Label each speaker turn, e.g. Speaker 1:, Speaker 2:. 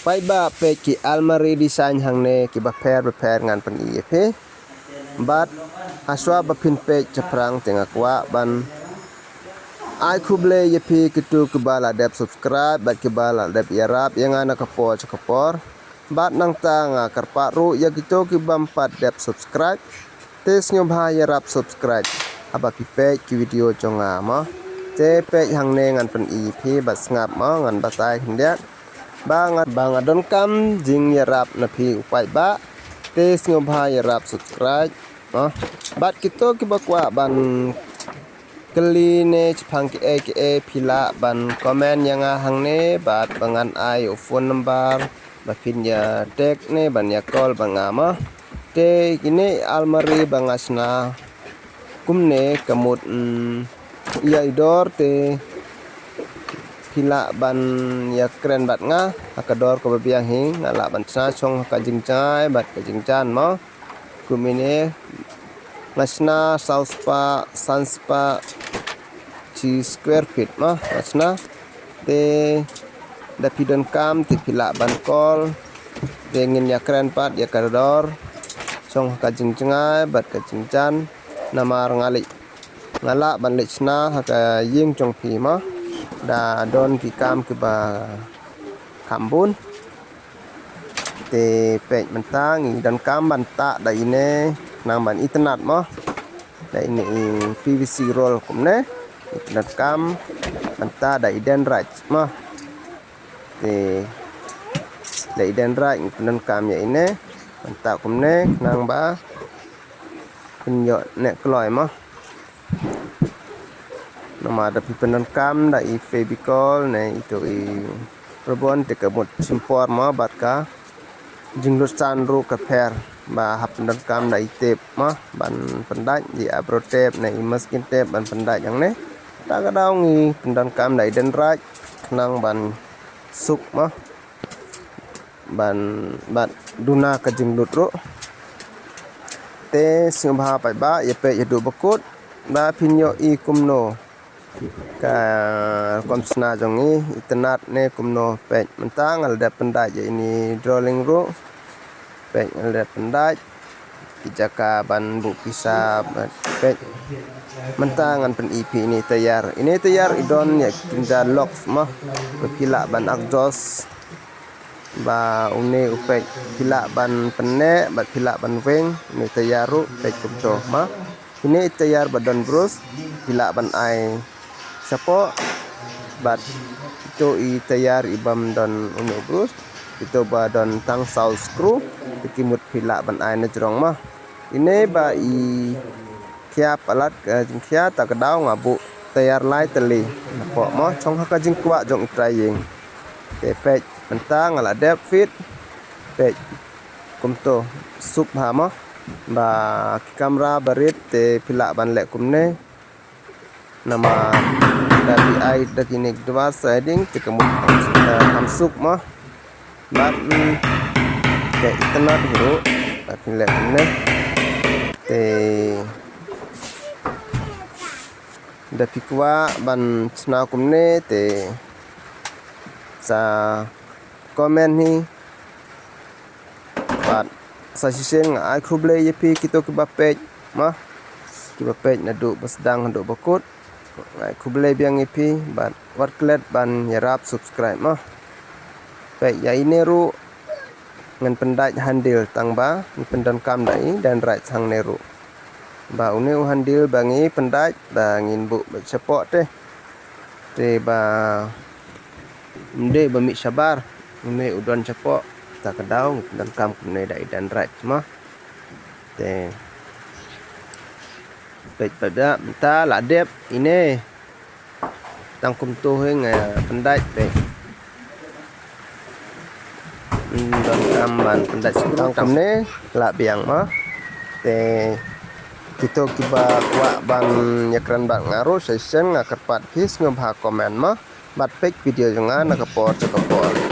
Speaker 1: Pai ba pe ki almari design hang ne ki ba pair ngan pen i pe bat aswa ba pin pe chaprang tenga kwa ban ai kuble ye pi kitu ke bala dep subscribe bat ke bala dep yarap yang ana kapor chakapor bat nang tanga karpa ru ya gitu ki bampat dep subscribe tes nyobha yarap subscribe aba ki pe ki video chonga ma te pe hang ne ngan pen i pi bat ngap ma ngan batai hindia bang adon kam jing yarap na pi upai ba tes ngobha yarap subscribe bat kito ki bakwa ban kali ne chpang ki e pila ban komen yang hang ne bat bangan ai phone number ba pin ya tek ne ban ya call bangama te kini almari bangasna kumne kamut ya idor te pila ban ya keren bat nga akador ko biang hing ngala ban sa chong ka jingchai bat ka jingchan mo kumine ngasna sauspa sanspa chi square feet mo ngasna te da pidon kam te pila ban kol dengin ya keren pat ya kador chong ka jingchangai bat ka jingchan namar ngalik ngala ban lechna haka ying chong pi mo da don ki kam ke ba kambun te pe mentang dan kam banta da ine nang ban internet mo da ini PVC roll kumne internet kam banta da iden right mo te da iden right internet kam ya ine banta kumne nang ba kunyo nek kloy mo nama ada pipenan kam da i febicol ne itu i probon te kemut simpor ma batka jinglut sanru ka per ba hapnan kam da i tep ma ban pendaj di abro tep ne i maskin tep ban pendaj yang ne ta ka daung i pendan kam da i den raj nang ban suk ma ban bat duna ka jinglut ro te singha pa ba ye pe ye du bakut ba pinyo i kumno ka komsna jongi internet ne kumno pej mentang al dap pendaj ini drawing ro pej al dap pendaj kijaka ban bu pisah pej mentang an pen ip ini tayar idon ya kinda lock mah pila ban akjos ba une upej pila ban penne bat pila ban weng ini tayaru pej kumto mah ini tayar badan bros pila ban ai sapo bat itu i tayar ibam dan unu bros itu ba dan tang saw screw dikimut pila ban ai na jerong mah ini ba i kia palat ka jingkia ta kadau ngabu tayar lai teli napo mo chong ka jingkwa jong traying te pej mentang ala depth fit pej kumto sup ha mo ba kamera barit te pila ban lek kumne nama dari ai da kini dua setting te kemut hamsuk mah bat ke internet dulu tapi lek kumne te da pikwa ban sna kumne te sa komen ni bat sa sisen ai kuble yepi kito ke bapej mah ki bapej na du basdang du bakut ai kuble biang yepi bat wat klet ban yarap subscribe mah pe ya ini ru ngan pendaj handil tang ba ni pendan kam dai dan right sang neru ba une handil bangi pendaj bangin bu cepok te ba mde bami sabar une udon cepok ta kadau dan kam kumne dai dan right mah te pej pada ta la dep ini tang kum tu heng pendaj pe dan kam ban pendaj tang kumne la biang mah te kita kiba kwa ban yakran bat ngaru session ngakarpat his ngabha komen mah bat pej video jangan nakapor cakapor